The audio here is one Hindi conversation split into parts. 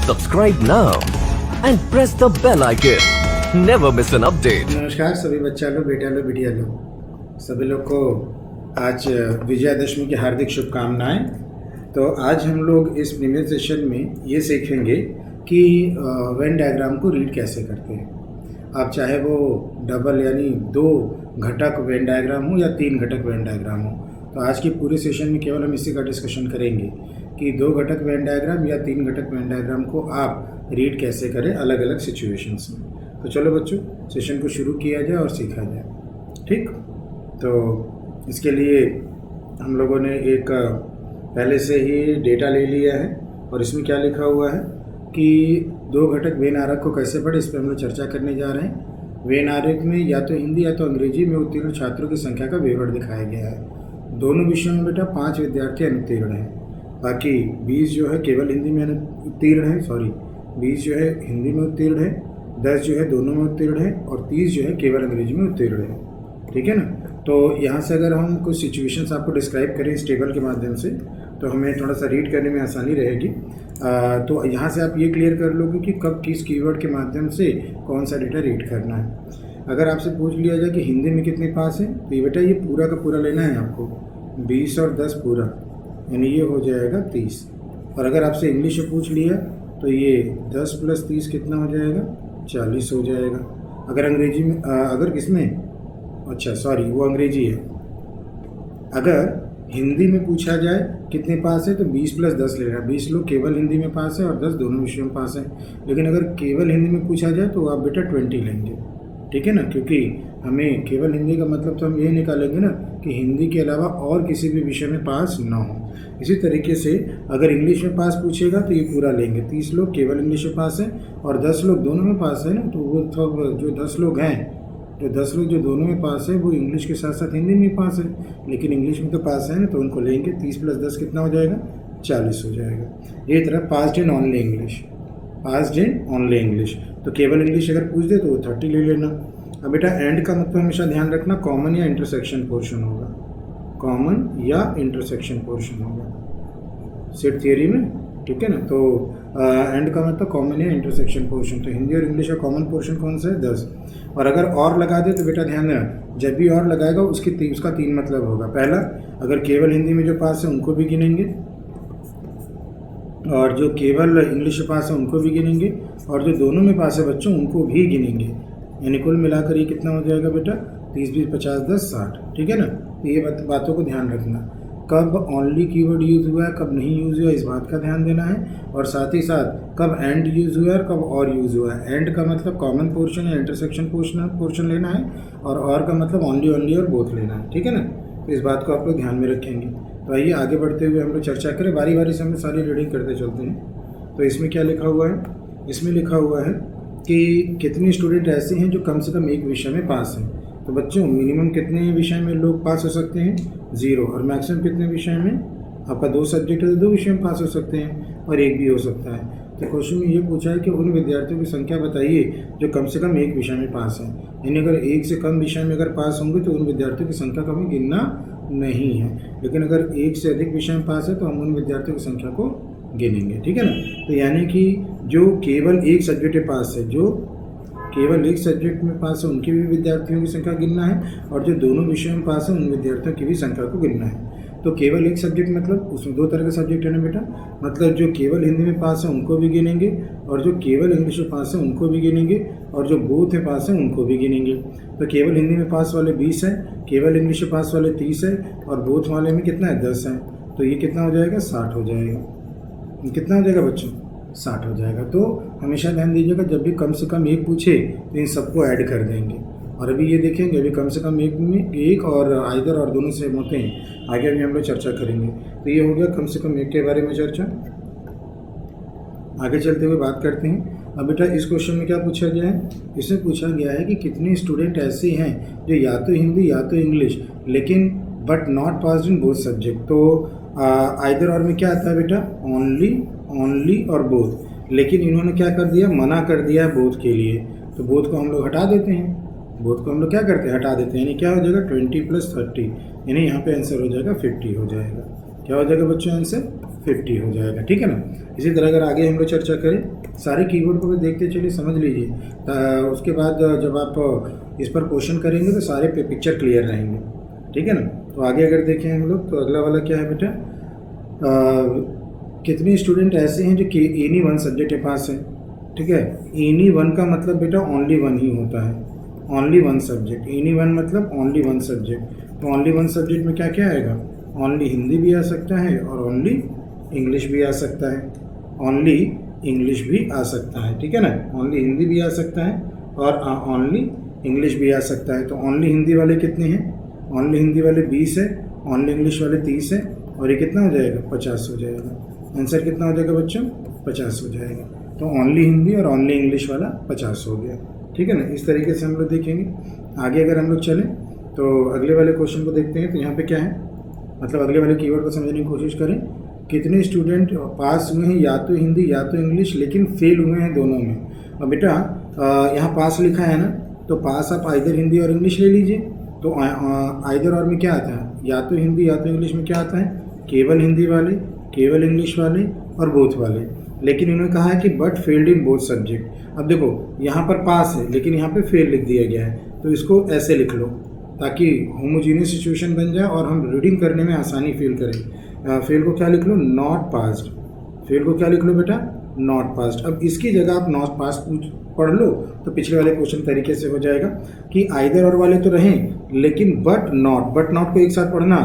Subscribe now and press the bell icon. Never miss an update. नमस्कार सभी बच्चा लोग, बेटा लोग, बिटिया लोग, सभी लोग को आज विजयादशमी की हार्दिक शुभकामनाएं। तो आज हम लोग इस प्रीमियर सेशन में ये सीखेंगे कि वेन डायग्राम को रीड कैसे करते हैं। आप चाहे वो डबल यानी 2 घटक वेन डायग्राम हो या 3 घटक वेन डायग्राम हो, तो आज के पूरे सेशन में केवल हम इसी का डिस्कशन करेंगे कि 2 घटक वेन डायग्राम या 3 घटक वेन डायग्राम को आप रीड कैसे करें अलग अलग सिचुएशंस में। तो चलो बच्चों, सेशन को शुरू किया जाए और सीखा जाए। ठीक, तो इसके लिए हम लोगों ने एक पहले से ही डेटा ले लिया है और इसमें क्या लिखा हुआ है कि 2 घटक वेन आरेख को कैसे पढ़े, इस पर हम लोग चर्चा करने जा रहे हैं। वेन आरेख में या तो हिंदी या तो अंग्रेजी में उत्तीर्ण छात्रों की संख्या का विवरण दिखाया गया है। दोनों विषयों में बेटा 5 विद्यार्थी अनुत्तीर्ण हैं, बाकी 20 जो है केवल हिंदी में उत्तीर्ण है, 20 जो है हिंदी में उत्तीर्ण है, 10 जो है दोनों में उत्तीर्ण है और 30 जो है केवल अंग्रेजी में उत्तीर्ण है। ठीक है ना। तो यहाँ से अगर हम कुछ सिचुएशंस आपको डिस्क्राइब करें इस टेबल के माध्यम से, तो हमें थोड़ा सा रीड करने में आसानी रहेगी। तो यहाँ से आप ये क्लियर कर लोगे कि कब किस कीवर्ड के माध्यम से कौन सा डेटा रीड करना है। अगर आपसे पूछ लिया जाए कि हिंदी में कितने पास हैं, तो ये बेटा ये पूरा का पूरा लेना है आपको, 20 और 10 पूरा, यानी ये हो जाएगा 30। और अगर आपसे इंग्लिश में पूछ लिया तो ये 10 + 30 कितना हो जाएगा, 40 हो जाएगा। अगर अंग्रेजी में अगर किसमें, अच्छा सॉरी वो अंग्रेजी है। अगर हिंदी में पूछा जाए कितने पास है तो 20 + 10 लेना। 20 लोग केवल हिंदी में पास है और 10 दोनों विषयों में पास है। लेकिन अगर केवल हिंदी में पूछा जाए तो आप बेटा 20 लेंगे। ठीक है ना, क्योंकि हमें केवल हिंदी का मतलब तो हम ये निकालेंगे ना कि हिंदी के अलावा और किसी भी विषय में पास ना हो। इसी तरीके से अगर इंग्लिश में पास पूछेगा तो ये पूरा लेंगे। 30 लोग केवल इंग्लिश में पास हैं और 10 लोग दोनों में पास है ना, तो वो तो जो 10 लोग हैं, तो 10 लोग जो दोनों में पास है वो इंग्लिश के साथ साथ हिंदी में पास है, लेकिन इंग्लिश में तो पास है ना, तो उनको लेंगे। 30 + 10 कितना हो जाएगा, 40 हो जाएगा। ये तरह passed in only English, passed in only English, तो केवल इंग्लिश अगर पूछ दे तो वो 30 ले लेना। अब बेटा एंड का मतलब हमेशा ध्यान रखना कॉमन या इंटरसेक्शन पोर्शन होगा, कॉमन या इंटरसेक्शन पोर्शन होगा सेट थियरी में। ठीक है ना, तो एंड का मतलब कॉमन या इंटरसेक्शन पोर्शन। तो हिंदी और इंग्लिश का कॉमन पोर्शन कौन सा है, 10। और अगर और लगा दे तो बेटा ध्यान देना, जब भी और लगाएगा उसका 3 मतलब होगा। पहला, अगर केवल हिंदी में जो पास है उनको भी गिनेंगे, और जो केवल इंग्लिश में पास है उनको भी गिनेंगे, और जो दोनों में पास है बच्चों उनको भी गिनेंगे। यानी कुल मिलाकर ये कितना हो जाएगा बेटा, 30 20 50 10 60। ठीक है ना, तो ये बातों को ध्यान रखना। कब ओनली कीवर्ड यूज़ हुआ है, कब नहीं यूज़ हुआ है, इस बात का ध्यान देना है। और साथ ही साथ कब एंड यूज़ हुआ है और कब और यूज़ हुआ है। एंड का मतलब कॉमन पोर्शन या इंटरसेक्शन पोर्शन लेना है, और का मतलब ओनली और बोथ लेना है। ठीक है ना, तो इस बात को आप लोग ध्यान में रखेंगे। तो आइए आगे बढ़ते हुए हम लोग चर्चा करें, बारी बारी से हम सारी रीडिंग करते चलते हैं। तो इसमें क्या लिखा हुआ है, इसमें लिखा हुआ है कि कितने स्टूडेंट ऐसे हैं जो कम से कम एक विषय में पास हैं। तो बच्चों मिनिमम कितने विषय में लोग पास हो सकते हैं, 0। और मैक्सिमम कितने विषय में, आपका 2 सब्जेक्ट है तो 2 विषय में पास हो सकते हैं और एक भी हो सकता है। तो क्वेश्चन में ये पूछा है कि उन विद्यार्थियों की संख्या बताइए जो कम से कम एक विषय में पास है। यानी अगर एक से कम विषय में अगर पास होंगे तो उन विद्यार्थियों की संख्या को हमें गिनना नहीं है, लेकिन अगर एक से अधिक विषय में पास है तो हम उन विद्यार्थियों की संख्या को गिनेंगे। ठीक है ना, तो यानी कि जो केवल एक सब्जेक्ट में पास है, जो केवल एक सब्जेक्ट में पास है उनके भी विद्यार्थियों की संख्या गिनना है, और जो दोनों विषयों में पास है उन विद्यार्थियों की भी संख्या को गिनना है। तो केवल एक सब्जेक्ट मतलब उसमें 2 तरह के सब्जेक्ट है ना बेटा, मतलब जो केवल हिंदी में पास है उनको भी गिनेंगे, और जो केवल इंग्लिश में पास है उनको भी गिनेंगे, और जो बोथ में पास है उनको भी गिनेंगे। तो केवल हिंदी में पास वाले 20 हैं, केवल इंग्लिश में पास वाले 30 है, और बोथ वाले में कितना है, 10 है। तो ये कितना हो जाएगा, 60 हो जाएगा। कितना हो जाएगा बच्चों, 60 हो जाएगा। तो हमेशा ध्यान दीजिएगा जब भी कम से कम एक पूछे तो इन सबको ऐड कर देंगे। और अभी ये देखेंगे, अभी कम से कम एक और आइदर और दोनों सेम होते हैं, आगे अभी हम लोग चर्चा करेंगे। तो ये हो गया कम से कम एक के बारे में चर्चा। आगे चलते हुए बात करते हैं। अब बेटा इस क्वेश्चन में क्या पूछा गया है, इसमें पूछा गया है कि कितने स्टूडेंट ऐसे हैं जो या तो हिंदी या तो इंग्लिश लेकिन but not passed in both subject. तो आइदर और में क्या आता है बेटा, ओनली और बोथ, लेकिन इन्होंने क्या कर दिया, मना कर दिया है बोथ के लिए। तो बोथ को हम लोग हटा देते हैं, बोथ को हम लोग क्या करते हैं, हटा देते हैं। यानी क्या हो जाएगा 20 + 30, यानी यहाँ पे आंसर हो जाएगा 50 हो जाएगा। क्या हो जाएगा बच्चों आंसर 50 हो जाएगा। ठीक है ना। इसी तरह अगर आगे हम लोग चर्चा करें, सारे कीवर्ड को भी देखते चलिए, समझ लीजिए। उसके बाद जब आप इस पर क्वेश्चन करेंगे तो सारे पिक्चर क्लियर रहेंगे। ठीक है ना। तो आगे अगर देखें हम लोग तो अगला वाला क्या है बेटा, कितने स्टूडेंट ऐसे हैं जो कि एनी वन सब्जेक्ट के पास हैं। ठीक है। एनी वन का मतलब बेटा ओनली वन ही होता है, only one subject. Any one मतलब ओनली वन सब्जेक्ट। तो ओनली वन सब्जेक्ट में क्या क्या आएगा, ओनली हिंदी भी आ सकता है और ओनली इंग्लिश भी आ सकता है, ओनली इंग्लिश भी आ सकता है। ठीक है ना। ओनली हिंदी भी आ सकता है और ओनली इंग्लिश भी आ सकता है। तो ओनली हिंदी वाले कितने हैं, ओनली हिंदी वाले 20 है, ओनली इंग्लिश वाले 30 है, और ये कितना हो जाएगा, 50 हो जाएगा। आंसर कितना हो जाएगा बच्चों, 50 हो जाएगा। तो ओनली हिंदी और ओनली इंग्लिश वाला 50 हो गया। ठीक है ना। इस तरीके से हम लोग देखेंगे। आगे अगर हम लोग चलें तो अगले वाले क्वेश्चन को देखते हैं। तो यहाँ पे क्या है, मतलब अगले वाले कीवर्ड को समझने की कोशिश करें। कितने स्टूडेंट पास हुए हैं या तो हिंदी या तो इंग्लिश, लेकिन फेल हुए हैं दोनों में। और बेटा यहाँ पास लिखा है ना, तो पास आप आइदर हिंदी और इंग्लिश ले लीजिए। तो आइदर और में क्या आता है, या तो हिंदी या तो इंग्लिश में क्या आता है, केवल हिंदी वाले, केवल इंग्लिश वाले और बोथ वाले। लेकिन इन्होंने कहा है कि but failed in both subject. अब देखो यहाँ पर पास है लेकिन यहाँ पे फेल लिख दिया गया है, तो इसको ऐसे लिख लो ताकि होमोजीनियस सिचुएशन बन जाए और हम रीडिंग करने में आसानी फील करें। फेल को क्या लिख लो, नॉट पास्ड। फेल को क्या लिख लो बेटा, नॉट पास्ड। अब इसकी जगह आप नॉट पास पढ़ लो तो पिछले वाले क्वेश्चन तरीके से हो जाएगा कि आइदर और वाले तो रहें लेकिन बट नॉट को एक साथ पढ़ना,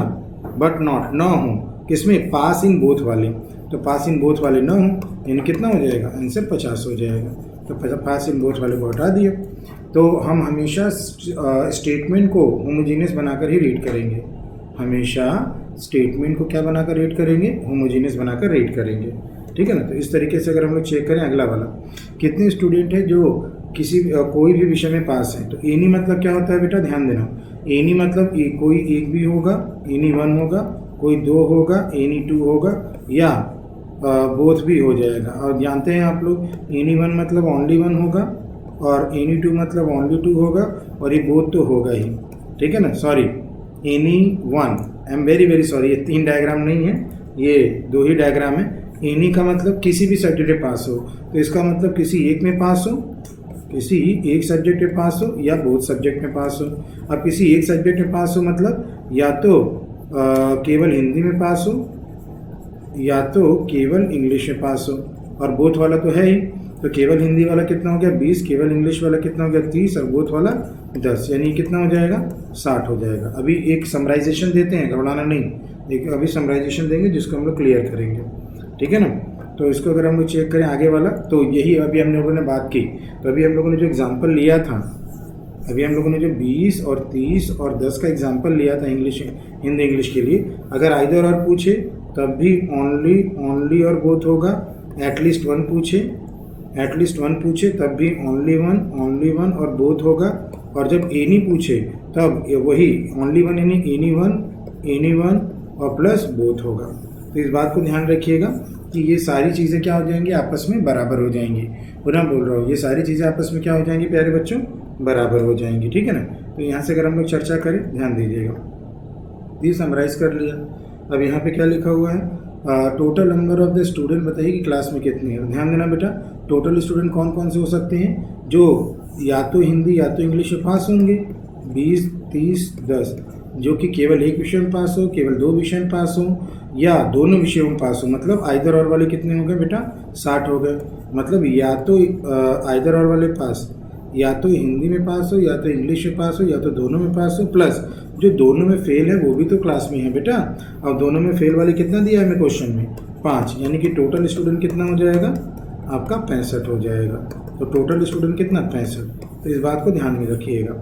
बट नॉट न हो किसमें, पास इन बोथ वाले। तो पास इन बोथ वाले न हो यानी कितना हो जाएगा, आंसर 50 हो जाएगा। तो पास इन बोथ वाले को हटा दिया। तो हम हमेशा स्टेटमेंट को होमोजीनियस बनाकर ही रीड करेंगे, हमेशा स्टेटमेंट को क्या बनाकर रीड करेंगे, होमोजीनियस बनाकर रीड करेंगे। ठीक है ना। तो इस तरीके से अगर हम लोग चेक करें अगला वाला, कितने स्टूडेंट है जो किसी कोई भी विषय में पास है। तो एनी मतलब क्या होता है बेटा, ध्यान देना। एनी मतलब कोई एक भी होगा, एनी वन होगा, कोई दो होगा, एनी टू होगा, या बोथ भी हो जाएगा। और जानते हैं आप लोग, एनी वन मतलब ओनली वन होगा और एनी टू मतलब ओनली टू होगा, और ये बोथ तो होगा ही। ठीक है ना। Sorry, any one, I am very very sorry, ये 3 डायग्राम नहीं है, ये 2 ही डायग्राम है। एनी का मतलब किसी भी सब्जेक्ट में पास हो, तो इसका मतलब किसी एक में पास हो, किसी एक सब्जेक्ट में पास हो या बोथ सब्जेक्ट में पास हो। अब किसी एक सब्जेक्ट में पास हो मतलब या तो केवल हिंदी में पास हो या तो केवल इंग्लिश में पास हो, और बोथ वाला तो है ही। तो केवल हिंदी वाला कितना हो गया, 20, केवल इंग्लिश वाला कितना हो गया, 30, और बोथ वाला 10, यानी कितना हो जाएगा, 60 हो जाएगा। अभी एक समराइजेशन देते हैं, घबराना नहीं, एक अभी समराइजेशन देंगे जिसको हम लोग क्लियर करेंगे। ठीक है ना। तो इसको अगर हम लोग चेक करें आगे वाला, तो यही अभी हम लोगों ने बात की। तो अभी हम लोगों ने जो एग्जाम्पल लिया था, अभी हम लोगों ने जो 20 और 30 और 10 का एग्जाम्पल लिया था इंग्लिश, हिंदी इंग्लिश के लिए, अगर आइदर और पूछे तब भी ओनली और बोथ होगा। एटलीस्ट वन पूछे तब भी ओनली वन और बोथ होगा। और जब एनी पूछे तब वही ओनली वन यानी एनी वन और प्लस बोथ होगा। तो इस बात को ध्यान रखिएगा कि ये सारी चीज़ें क्या हो जाएंगी, आपस में बराबर हो जाएंगी। पुनः बोल रहा हूँ, ये सारी चीज़ें आपस में क्या हो जाएंगी प्यारे बच्चों, बराबर हो जाएंगी। ठीक है ना। तो यहाँ से अगर हम लोग चर्चा करें, ध्यान दीजिएगा, ये समराइज कर लिया। अब यहाँ पे क्या लिखा हुआ है, total number of the student बताइए कि क्लास में कितने हैं। ध्यान देना बेटा, टोटल स्टूडेंट कौन कौन से हो सकते हैं, जो या तो हिंदी या तो इंग्लिश में पास होंगे, 20, 30, 10, जो कि केवल एक विषय में पास हो, केवल 2 विषय में पास हो, या दोनों विषयों में पास हो। मतलब आइदर और वाले कितने हो गए बेटा, 60 हो गए। मतलब या तो आइदर और वाले पास या तो हिंदी में पास हो या तो इंग्लिश में पास हो या तो दोनों में पास हो, प्लस जो दोनों में फेल है वो भी तो क्लास में है बेटा। और दोनों में फेल वाले कितना दिया है हमें क्वेश्चन में, 5, यानी कि टोटल स्टूडेंट कितना हो जाएगा आपका, 65 हो जाएगा। तो टोटल स्टूडेंट कितना, 65। तो इस बात को ध्यान में रखिएगा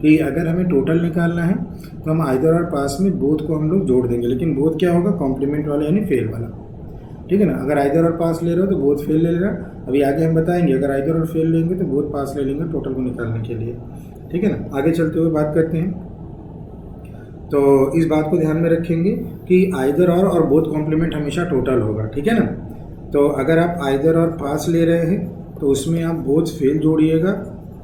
कि अगर हमें टोटल निकालना है तो हम आइदर और पास में बोथ को हम लोग जोड़ देंगे, लेकिन बोथ क्या होगा, कॉम्प्लीमेंट वाला यानी फेल वाला। ठीक है ना। अगर आइदर और पास ले रहे हो तो बोथ फेल ले लेना। अभी आगे हम बताएंगे, अगर आइदर और फेल लेंगे तो बोथ पास ले लेंगे टोटल को निकालने के लिए। ठीक है ना। आगे चलते हुए बात करते हैं। तो इस बात को ध्यान में रखेंगे कि आइदर और बोथ कॉम्प्लीमेंट हमेशा टोटल होगा। ठीक है ना। तो अगर आप आइदर और पास ले रहे हैं तो उसमें आप बोथ फेल जोड़िएगा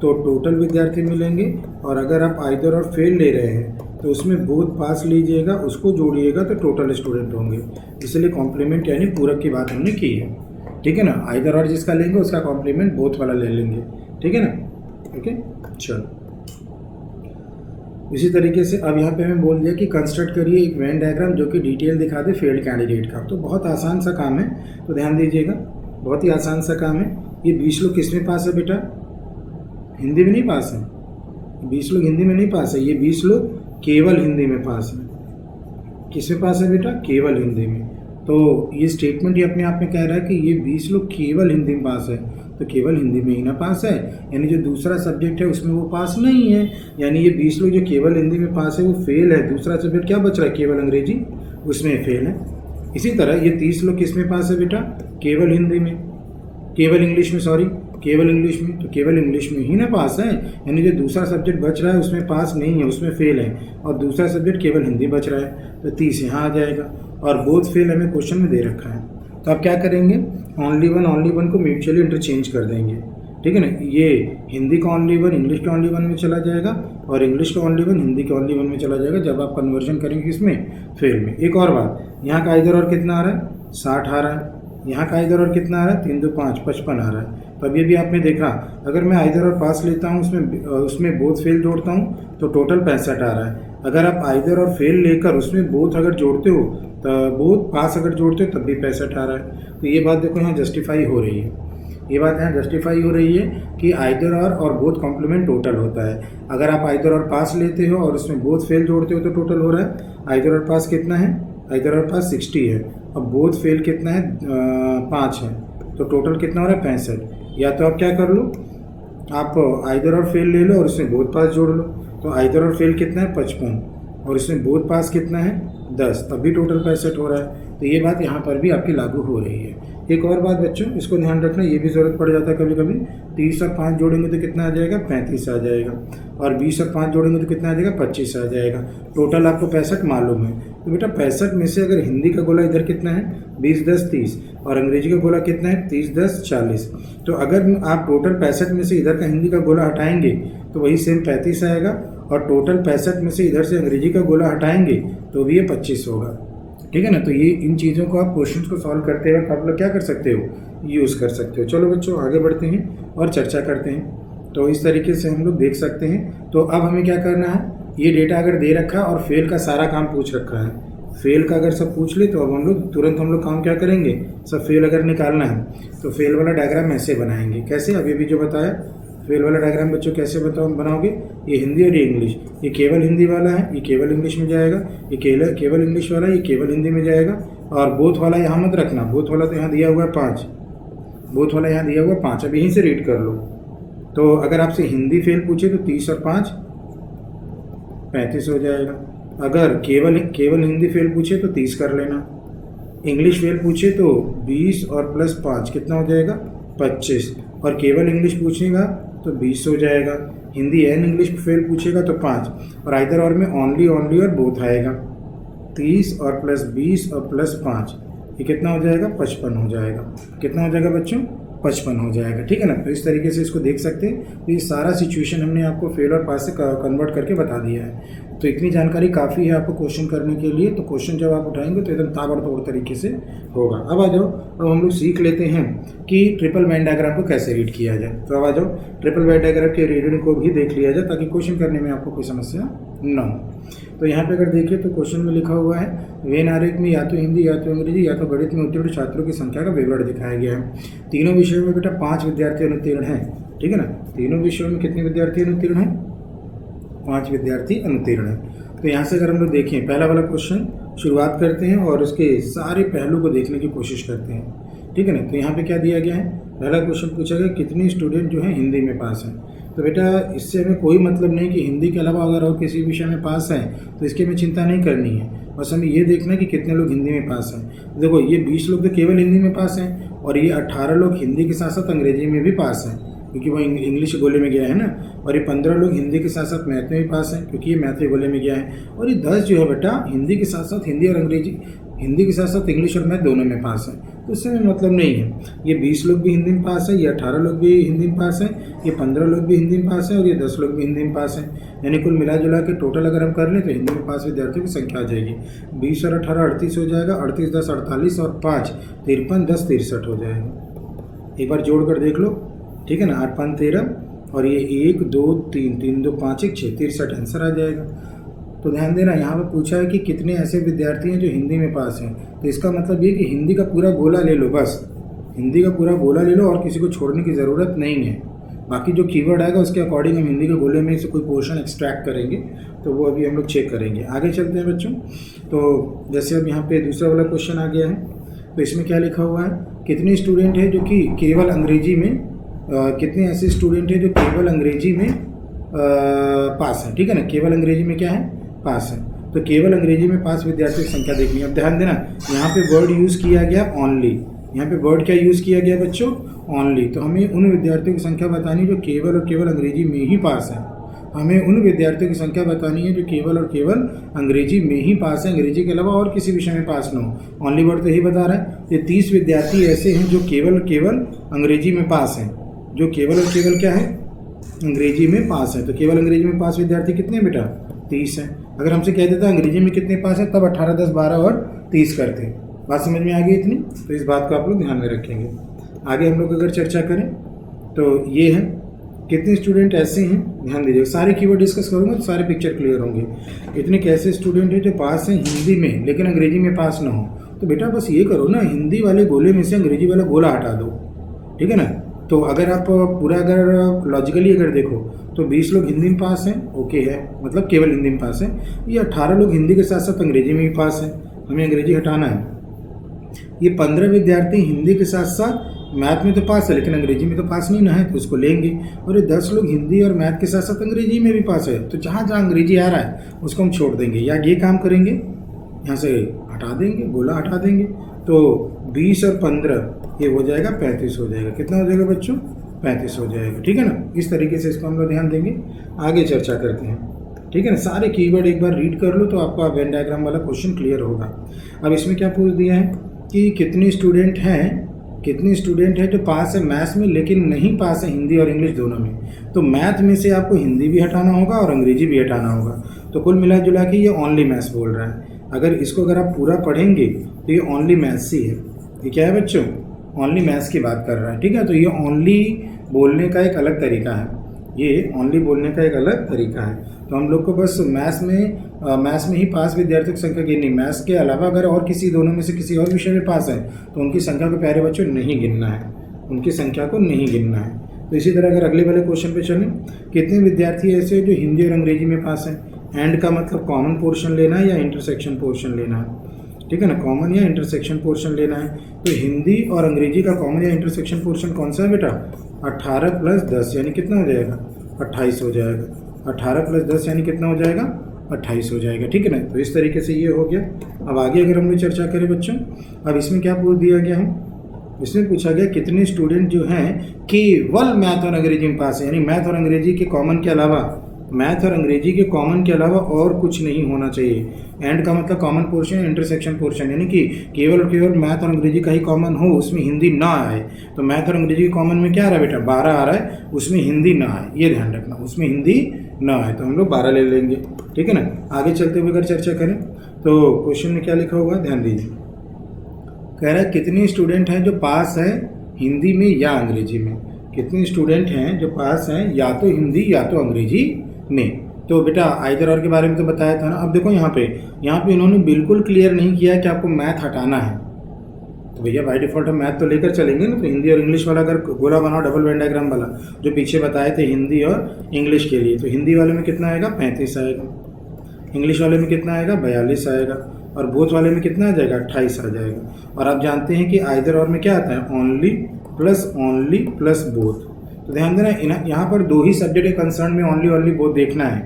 तो टोटल विद्यार्थी मिलेंगे। और अगर आप आइदर और फेल ले रहे हैं तो उसमें बोथ पास लीजिएगा, उसको जोड़िएगा तो टोटल स्टूडेंट होंगे। इसलिए कॉम्प्लीमेंट यानी पूरक की बात हमने की है, ठीक है ना। आइदर और जिसका लेंगे उसका कॉम्प्लीमेंट बोथ वाला ले लेंगे, ठीक है ना। ओके, चलो इसी तरीके से अब यहाँ पे हमें बोल दिया कि कंस्ट्रक्ट करिए एक वेन डायग्राम जो कि डिटेल दिखा दे फेल्ड कैंडिडेट का। तो बहुत आसान सा काम है, तो ध्यान दीजिएगा, बहुत ही आसान सा काम है। ये 20 लोग किस में पास है बेटा? हिंदी में नहीं पास है, 20 लोग हिंदी में नहीं पास है, ये 20 लोग केवल हिंदी में पास है। किस में पास है बेटा? केवल हिंदी में। तो ये स्टेटमेंट ही अपने आप में कह रहा है कि ये 20 लोग केवल हिंदी में पास है, तो केवल हिंदी में ही ना पास है, यानी जो दूसरा सब्जेक्ट है उसमें वो पास नहीं है, यानी ये 20 लोग जो केवल हिंदी में पास है वो फेल है। दूसरा सब्जेक्ट क्या बच रहा है? केवल अंग्रेजी, उसमें फेल है। इसी तरह ये 30 लोग किस में पास है बेटा? केवल हिंदी में, केवल इंग्लिश में, सॉरी केवल इंग्लिश में, तो केवल इंग्लिश में ही ना पास है, यानी जो दूसरा सब्जेक्ट बच रहा है उसमें पास नहीं है, उसमें फेल है, और दूसरा सब्जेक्ट केवल हिंदी बच रहा है, तो 30 यहाँ आ जाएगा। और बोथ फेल हमें क्वेश्चन में दे रखा है, तो आप क्या करेंगे? ओनली वन को म्यूचुअली इंटरचेंज कर देंगे, ठीक है ना। ये हिंदी का ओनली वन इंग्लिश के ओनली वन में चला जाएगा, और इंग्लिश का ओनली वन हिंदी के ओनली वन में चला जाएगा जब आप कन्वर्जन करेंगे इसमें फेल में। एक और बात, यहाँ का आइदर और कितना आ रहा है? 60 आ रहा है। यहाँ का आइदर और कितना आ रहा है? 3 2 5 55 आ रहा है। तो अब ये भी आपने देखा, अगर मैं आइदर और पास लेता हूँ उसमें बोथ फेल जोड़ता हूँ तो टोटल 65 आ रहा है। अगर आप आइदर और फेल लेकर उसमें बोथ अगर जोड़ते हो तो बोथ पास अगर जोड़ते हो तब भी 65 आ रहा है। तो ये बात देखो यहाँ जस्टिफाई हो रही है, ये बात यहाँ जस्टिफाई हो रही है कि आइदर और बोथ कॉम्प्लीमेंट टोटल होता है। अगर आप आइदर और पास लेते हो और उसमें बोथ फेल जोड़ते हो तो टोटल हो रहा है। आइदर और पास कितना है? आइदर और पास 60 है, अब बोथ फेल कितना है? 5 है, तो टोटल कितना हो रहा है? 65। या तो आप क्या कर लो, आप आइदर और फेल ले लो और उसमें बोथ पास जोड़ लो, तो आइदर और फेल कितना है? 55, और इसमें बोथ पास कितना है? 10, तब भी टोटल 65 हो रहा है। तो ये बात यहाँ पर भी आपकी लागू हो रही है। एक और बात बच्चों, इसको ध्यान रखना, ये भी ज़रूरत पड़ जाता है कभी कभी। 30 और 5 जोड़ेंगे तो कितना आ जाएगा? 35 आ जाएगा, और 20 और 5 जोड़ेंगे तो कितना आ जाएगा? 25 आ जाएगा। टोटल आपको 65 मालूम है। तो बेटा 65 में से अगर हिंदी का गोला इधर कितना है? 20 10 30, और अंग्रेजी का गोला कितना है? 30 10 40। तो अगर आप टोटल 65 में से इधर का हिंदी का गोला हटाएंगे तो वही सेम 35 आएगा, और टोटल 65 में से इधर से अंग्रेजी का गोला हटाएंगे तो भी ये 25 होगा, ठीक है ना। तो ये इन चीज़ों को आप क्वेश्चंस को सॉल्व करते वक्त आप लोग क्या कर सकते हो? यूज़ कर सकते हो। चलो बच्चों आगे बढ़ते हैं और चर्चा करते हैं। तो इस तरीके से हम लोग देख सकते हैं। तो अब हमें क्या करना है, ये डेटा अगर दे रखा और फेल का सारा काम पूछ रखा है, फेल का अगर सब पूछ ले तो अब हम लोग तुरंत काम क्या करेंगे? सब फेल अगर निकालना है तो फेल वाला डायग्राम ऐसे बनाएंगे। कैसे? अभी भी जो बताया फेल वाला डायग्राम बच्चों कैसे बनाओगे? ये हिंदी और ये इंग्लिश, ये केवल हिंदी वाला है, ये केवल इंग्लिश में जाएगा, ये केवल इंग्लिश वाला है, ये केवल हिंदी में जाएगा, और बोथ वाला यहाँ मत रखना। बोथ वाला तो यहाँ दिया हुआ है 5, बोथ वाला यहाँ दिया हुआ है 5। अब यहीं से रीड कर लो। तो अगर आपसे हिंदी फेल पूछे तो 30 और 5 35 हो जाएगा। अगर केवल हिंदी फेल पूछे तो 30 कर लेना। इंग्लिश फेल पूछे तो 20 और प्लस 5 कितना हो जाएगा? 25, और केवल इंग्लिश पूछेगा तो 20 हो जाएगा। हिंदी एंड इंग्लिश फेल पूछेगा तो 5, और आइदर और में ओनली और बोथ आएगा। 30 और प्लस 20 और प्लस 5 ये कितना हो जाएगा? 55 हो जाएगा। कितना हो जाएगा बच्चों? 55 हो जाएगा, ठीक है ना। तो इस तरीके से इसको देख सकते हैं। तो ये सारा सिचुएशन हमने आपको फेल और पास से कन्वर्ट करके बता दिया है। तो इतनी जानकारी काफ़ी है आपको क्वेश्चन करने के लिए। तो क्वेश्चन जब आप उठाएंगे तो एकदम ताबड़तोड़ तरीके से होगा। अब आ जाओ, अब हम लोग सीख लेते हैं कि ट्रिपल वेन डायग्राम को कैसे रीड किया जाए। तो अब आ जाओ, ट्रिपल वेन डायग्राम के रीडिंग को भी देख लिया जाए ताकि क्वेश्चन करने में आपको कोई समस्या न हो। तो यहाँ पे अगर देखिए तो क्वेश्चन में लिखा हुआ है वेन आरेख में या तो हिंदी या तो अंग्रेजी या तो गणित में उत्तीर्ण छात्रों की संख्या का विवरण दिखाया गया है। तीनों विषयों में बेटा 5 विद्यार्थी अनुत्तीर्ण हैं, ठीक है ना। तीनों विषयों में कितने विद्यार्थी अनुत्तीर्ण हैं? 5 विद्यार्थी अनुत्तीर्ण हैं। तो यहाँ से अगर हम लोग देखें पहला वाला क्वेश्चन शुरुआत करते हैं और उसके सारे पहलू को देखने की कोशिश करते हैं, ठीक है ना। तो यहाँ पे क्या दिया गया है? पहला क्वेश्चन पूछा गया कितने स्टूडेंट जो है हिंदी में पास हैं। तो बेटा इससे हमें कोई मतलब नहीं कि हिंदी के अलावा अगर और किसी विषय में पास हैं तो इसकी हमें चिंता नहीं करनी है। बस हमें ये देखना है कि कितने लोग हिंदी में पास हैं। देखो ये 20 लोग तो केवल हिंदी में पास हैं, और ये 18 लोग हिंदी के साथ साथ अंग्रेजी में भी पास हैं क्योंकि वो इंग्लिश गोले में गया है ना, और ये 15 लोग हिंदी के साथ साथ मैथ में भी पास हैं क्योंकि ये मैथ के गोले में गया है, और ये 10 जो है बेटा हिंदी के साथ साथ हिंदी और अंग्रेजी हिंदी के साथ साथ इंग्लिश और मैथ दोनों में पास हैं, तो उससे मतलब नहीं है। ये 20 लोग भी हिंदी में पास है, ये 18 लोग भी हिंदी में पास हैं, ये 15 लोग भी हिंदी में पास हैं और ये 10 लोग भी हिंदी में पास हैं। यानी कुल मिला जुला के टोटल अगर हम कर लें तो हिंदी में पास विद्यार्थियों की संख्या आ जाएगी 20 और 18 38 हो जाएगा, 38 10 48 और 5 53 10 63 हो जाएगा। एक बार जोड़ कर देख लो, ठीक है ना, 8 5 13 और ये 1 2 3 3 2 5 1 6 63 आंसर आ जाएगा। तो ध्यान देना, यहाँ पर पूछा है कि कितने ऐसे विद्यार्थी हैं जो हिंदी में पास हैं, तो इसका मतलब ये कि हिंदी का पूरा गोला ले लो, बस हिंदी का पूरा गोला ले लो और किसी को छोड़ने की ज़रूरत नहीं है। बाकी जो कीवर्ड आएगा उसके अकॉर्डिंग हम हिंदी के गोले में से कोई पोर्शन एक्सट्रैक्ट करेंगे, तो वो अभी हम लोग चेक करेंगे। आगे चलते हैं बच्चों। तो जैसे अब यहाँ पे दूसरा वाला क्वेश्चन आ गया है, तो इसमें क्या लिखा हुआ है, कितने स्टूडेंट हैं जो कि केवल अंग्रेजी में कितने ऐसे स्टूडेंट हैं जो केवल अंग्रेजी में पास हैं, ठीक है ना, केवल अंग्रेजी में क्या है, पास है। तो केवल अंग्रेजी में पास विद्यार्थियों की संख्या देखनी है। अब ध्यान देना, यहाँ पे वर्ड यूज़ किया गया ओनली, यहाँ पे वर्ड क्या यूज़ किया गया बच्चों, ओनली। तो हमें उन विद्यार्थियों की संख्या बतानी जो केवल और केवल अंग्रेजी में ही पास है। हमें उन विद्यार्थियों की संख्या बतानी है जो केवल और केवल अंग्रेजी में ही पास है, अंग्रेजी के अलावा और किसी विषय में पास न हो। ओनली वर्ड तो यही बता रहा है। ये 30 विद्यार्थी ऐसे हैं जो केवल और केवल अंग्रेजी में पास हैं, जो केवल और केवल क्या है, अंग्रेजी में पास है। तो केवल अंग्रेजी में पास विद्यार्थी कितने हैं बेटा, 30 हैं। अगर हमसे कह देता अंग्रेजी में कितने पास है, तब 18 10 12 और 30 करते। बात समझ में आ गई इतनी, तो इस बात को आप लोग ध्यान में रखेंगे। आगे हम लोग अगर चर्चा करें तो ये है कितने स्टूडेंट ऐसे हैं, ध्यान दीजिए, सारे कीवर्ड डिस्कस करूंगा तो सारे पिक्चर क्लियर होंगे। इतने कैसे स्टूडेंट हैं जो पास हैं हिंदी में लेकिन अंग्रेजी में पास ना हो। तो बेटा बस ये करो ना, हिंदी वाले गोले में से अंग्रेजी वाला गोला हटा दो, ठीक है ना। तो अगर आप पूरा अगर लॉजिकली अगर देखो तो 20 लोग हिंदी में पास हैं, ओके है, मतलब केवल हिंदी में पास हैं। ये 18 लोग हिंदी के साथ साथ अंग्रेजी में भी पास हैं, हमें अंग्रेजी हटाना है। ये 15 विद्यार्थी हिंदी के साथ साथ मैथ में तो पास है लेकिन अंग्रेजी में तो पास नहीं ना है, तो उसको लेंगे। और ये 10 लोग हिंदी और मैथ के साथ साथ अंग्रेजी में भी पास है, तो जहाँ जहाँ अंग्रेजी आ रहा है उसको हम छोड़ देंगे, या ये काम करेंगे, यहाँ से हटा देंगे, गोला हटा देंगे। तो 20 और 15 ये हो जाएगा 35 हो जाएगा। कितना हो जाएगा बच्चों, 35 हो जाएगा, ठीक है ना। इस तरीके से इसको हम लोग ध्यान देंगे। आगे चर्चा करते हैं, ठीक है ना। सारे कीवर्ड एक बार रीड कर लो तो आपका वेन डायग्राम वाला क्वेश्चन क्लियर होगा। अब इसमें क्या पूछ दिया है कि कितने स्टूडेंट हैं जो पास है मैथ्स में लेकिन नहीं पास है हिंदी और इंग्लिश दोनों में। तो मैथ में से आपको हिंदी भी हटाना होगा और अंग्रेजी भी हटाना होगा। तो कुल मिला जुला के ये ओनली मैथ्स बोल रहा है। अगर इसको अगर आप पूरा पढ़ेंगे तो ये ओनली मैथ्स ही है। ये क्या है बच्चों, ओनली मैथ्स की बात कर रहा है, ठीक है। तो ये ओनली बोलने का एक अलग तरीका है, ये ओनली बोलने का एक अलग तरीका है। तो हम लोग को बस मैथ्स में ही पास विद्यार्थियों की संख्या गिननी। मैथ्स के अलावा अगर और किसी दोनों में से किसी और विषय में पास है तो उनकी संख्या को प्यारे बच्चों नहीं गिनना है, उनकी संख्या को नहीं गिनना है। तो इसी तरह अगर अगले वाले क्वेश्चन पे चलें, कितने विद्यार्थी ऐसे जो हिंदी और अंग्रेजी में पास हैं। एंड का मतलब कॉमन पोर्शन लेना है या इंटरसेक्शन पोर्शन लेना है, ठीक है ना, कॉमन या इंटरसेक्शन पोर्शन लेना है। तो हिंदी और अंग्रेजी का कॉमन या इंटरसेक्शन पोर्शन कौन सा है बेटा, 18 + 10 यानी कितना हो जाएगा, 28 हो जाएगा। 18 + 10 यानी कितना हो जाएगा, 28 हो जाएगा, ठीक है ना। तो इस तरीके से ये हो गया। अब आगे अगर हम लोग चर्चा करें बच्चों, अब इसमें क्या पूछ दिया गया है, इसमें पूछा गया कितने स्टूडेंट जो हैं केवल मैथ और अंग्रेजी में पास है, यानी मैथ और अंग्रेजी के कॉमन के अलावा, मैथ और अंग्रेजी के कॉमन के अलावा और कुछ नहीं होना चाहिए। एंड का मतलब कॉमन पोर्शन, इंटरसेक्शन पोर्शन, यानी कि केवल और केवल मैथ और अंग्रेजी का ही कॉमन हो, उसमें हिंदी ना आए। तो मैथ और अंग्रेजी के कॉमन में क्या आ रहा है बेटा, 12 आ रहा है, उसमें हिंदी ना आए, ये ध्यान रखना, उसमें हिंदी ना आए। तो हम लोग 12 ले लेंगे, ठीक है ना। आगे चलते हुए अगर चर्चा करें तो क्वेश्चन में क्या लिखा हुआ है, ध्यान दीजिए। कह रहा है कितने स्टूडेंट हैं जो पास है हिंदी में या अंग्रेजी में। कितने स्टूडेंट हैं जो पास हैं या तो हिंदी या तो अंग्रेजी में। तो बेटा आइदर और के बारे में तो बताया था ना। अब देखो यहाँ पे इन्होंने बिल्कुल क्लियर नहीं किया कि आपको मैथ हटाना है। तो भैया बाय डिफॉल्ट हम मैथ तो लेकर चलेंगे ना। तो हिंदी और इंग्लिश वाला अगर गोला बनाओ डबल वेन डायग्राम वाला, जो पीछे बताए थे हिंदी और इंग्लिश के लिए, तो हिंदी वाले में कितना आएगा, 35 आएगा। इंग्लिश वाले में कितना आएगा, 42 आएगा। और बोथ वाले में कितना आ जाएगा, 28 आ जाएगा। और आप जानते हैं कि आइदर और में क्या आता है, ओनली प्लस बोथ। तो ध्यान देना, यहाँ पर 2 ही सब्जेक्ट के कंसर्न में ओनली बोथ देखना है,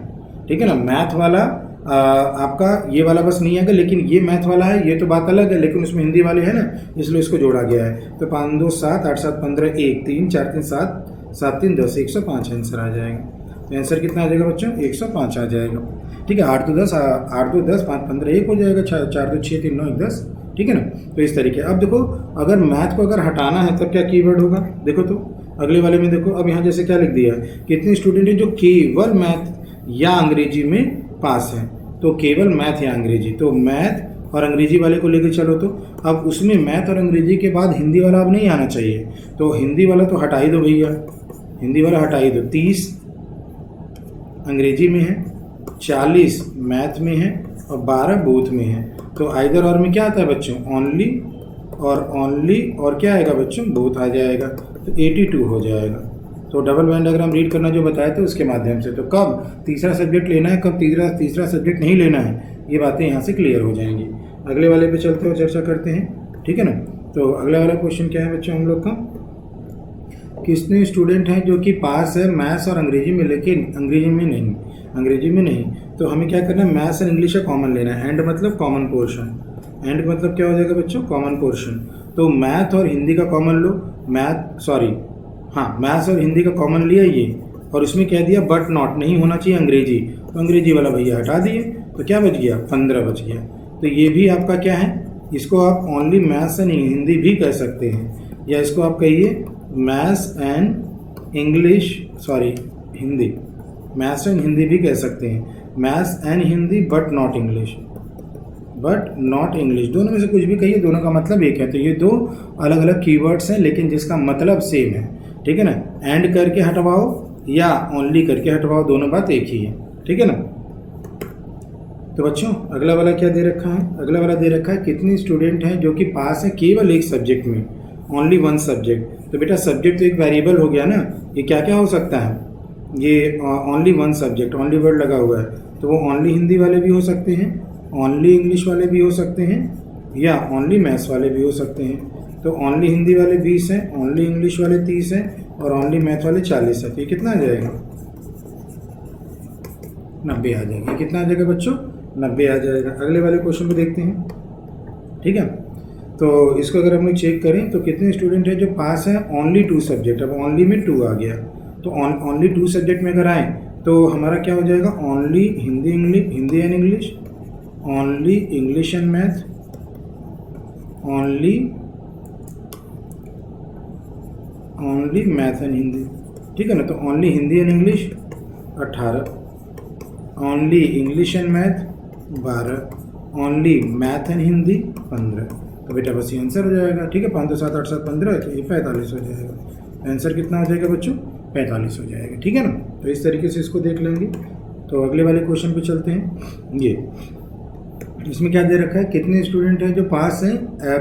ठीक है ना। मैथ वाला आपका ये वाला बस नहीं आएगा, लेकिन ये मैथ वाला है, ये तो बात अलग है, लेकिन उसमें हिंदी वाले है ना, इसलिए इसको जोड़ा गया है। तो 5 2 7 8 7 15 1 3 4 3 7 7 3 10 105 आंसर आ जाएगा। तो आंसर कितना आ जाएगा बच्चों, 105 आ जाएगा, ठीक है। 8 2 10 5 15 1 हो जाएगा, 4 2 6 3 9 1 10 ठीक है ना। तो इस तरीके, अब देखो अगर मैथ को अगर हटाना है तब क्या कीवर्ड होगा, देखो तो अगले वाले में देखो। अब यहाँ जैसे क्या लिख दिया, कितने स्टूडेंट हैं जो केवल मैथ या अंग्रेजी में पास हैं, तो केवल मैथ या अंग्रेजी, तो मैथ और अंग्रेजी वाले को लेकर चलो। तो अब उसमें मैथ और अंग्रेजी के बाद हिंदी वाला अब नहीं आना चाहिए, तो हिंदी वाला तो हटा ही दो भैया, हिंदी वाला हटा ही दो। 30 अंग्रेजी में है, 40 मैथ में है और 12 बोथ में है। तो आइदर और में क्या आता है बच्चों, ओनली और क्या आएगा बच्चों, बोथ आ जाएगा, तो 82 हो जाएगा। तो डबल वेन डायग्राम रीड करना जो बताए थे उसके माध्यम से, तो कब तीसरा सब्जेक्ट लेना है, कब तीसरा सब्जेक्ट नहीं लेना है, ये बातें यहाँ से क्लियर हो जाएंगी। अगले वाले पे चलते हुए चर्चा करते हैं, ठीक है ना। तो अगला वाला क्वेश्चन क्या है बच्चों हम लोग का, कितने स्टूडेंट हैं जो कि पास है मैथ्स और अंग्रेजी में, लेकिन अंग्रेजी में नहीं। तो हमें क्या करना है, मैथ्स और इंग्लिश का कॉमन लेना है। एंड मतलब कॉमन पोर्शन, एंड मतलब क्या हो जाएगा बच्चों, कॉमन पोर्शन। तो मैथ और हिंदी का कॉमन लो, मैथ्स और हिंदी का कॉमन लिया ये, और उसमें कह दिया बट नॉट नहीं होना चाहिए अंग्रेजी, तो अंग्रेजी वाला भैया हटा दिए, तो क्या बच गया, 15 बच गया। तो ये भी आपका क्या है, इसको आप ओनली मैथ्स एंड हिंदी भी कह सकते हैं, या इसको आप कहिए मैथ्स एंड हिंदी भी कह सकते हैं, maths and Hindi but not English, दोनों में से कुछ भी कहिए, दोनों का मतलब एक है। तो ये दो अलग अलग कीवर्ड्स हैं लेकिन जिसका मतलब सेम है, ठीक है ना। एंड करके हटवाओ या ओनली करके हटवाओ, दोनों बात एक ही है, ठीक है ना। तो बच्चों अगला वाला क्या दे रखा है, अगला वाला दे रखा है कितने स्टूडेंट हैं जो कि पास है केवल एक सब्जेक्ट में, ओनली वन सब्जेक्ट। तो बेटा सब्जेक्ट तो एक वेरिएबल हो गया ना, ये क्या क्या हो सकता है, ये only one subject, only word लगा हुआ है, तो वो ओनली हिंदी वाले भी हो सकते हैं, ओनली इंग्लिश वाले भी हो सकते हैं, या ओनली मैथ्स वाले भी हो सकते हैं। तो ओनली हिंदी वाले 20 हैं, ओनली इंग्लिश वाले 30 हैं और ओनली मैथ वाले 40 है। तो ये कितना आ जाएगा, 90 आ जाएगा। ये कितना आ जाएगा बच्चों, 90 आ जाएगा। अगले वाले क्वेश्चन को देखते हैं, ठीक है। तो इसको अगर हम लोग चेक करें तो कितने स्टूडेंट हैं जो पास हैं ओनली 2 सब्जेक्ट, अब ओनली में 2 आ गया, तो ओनली 2 सब्जेक्ट में अगर आए तो हमारा क्या हो जाएगा, only Hindi and English, only English and math, only math and Hindi, ठीक है ना। तो only Hindi and English 18, only English and math 12, only math and Hindi 15। तो बेटा बस ये आंसर हो जाएगा, ठीक है। 5 2 7 8 7 15, तो ये 45 हो जाएगा। आंसर कितना हो जाएगा बच्चों, 45 हो जाएगा, ठीक है ना। तो इस तरीके से इसको देख लेंगे। तो अगले वाले क्वेश्चन पे चलते हैं। ये इसमें क्या दे रखा है, कितने स्टूडेंट हैं जो पास हैं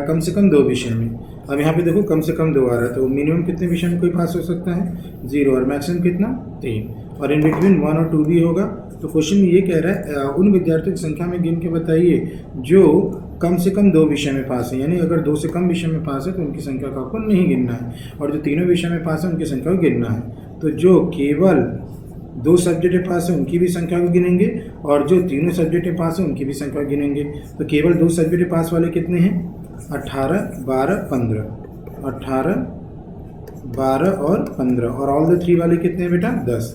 कम से कम 2 विषय में। अब यहाँ पे देखो कम से कम 2 आ रहा है, तो मिनिमम कितने विषय में कोई पास हो सकता है, 0, और मैक्सिमम कितना, 3, और इन बिटवीन 1 और 2 भी होगा। तो क्वेश्चन में ये कह रहा है उन विद्यार्थियों की संख्या में गिन के बताइए जो कम से कम 2 विषय में पास है, यानी अगर 2 से कम विषय में पास है तो उनकी संख्या को आपको नहीं गिनना है, और जो तीनों विषय में पास है उनकी संख्या को गिनना है। तो जो केवल 2 सब्जेक्ट में पास है उनकी भी संख्या को गिनेंगे, और जो तीनों सब्जेक्ट में पास है उनकी भी संख्या को गिनेंगे। तो केवल 2 सब्जेक्ट में पास वाले कितने हैं, 18 12 15, 18 12 और 15, और ऑल द 3 वाले कितने हैं बेटा, 10।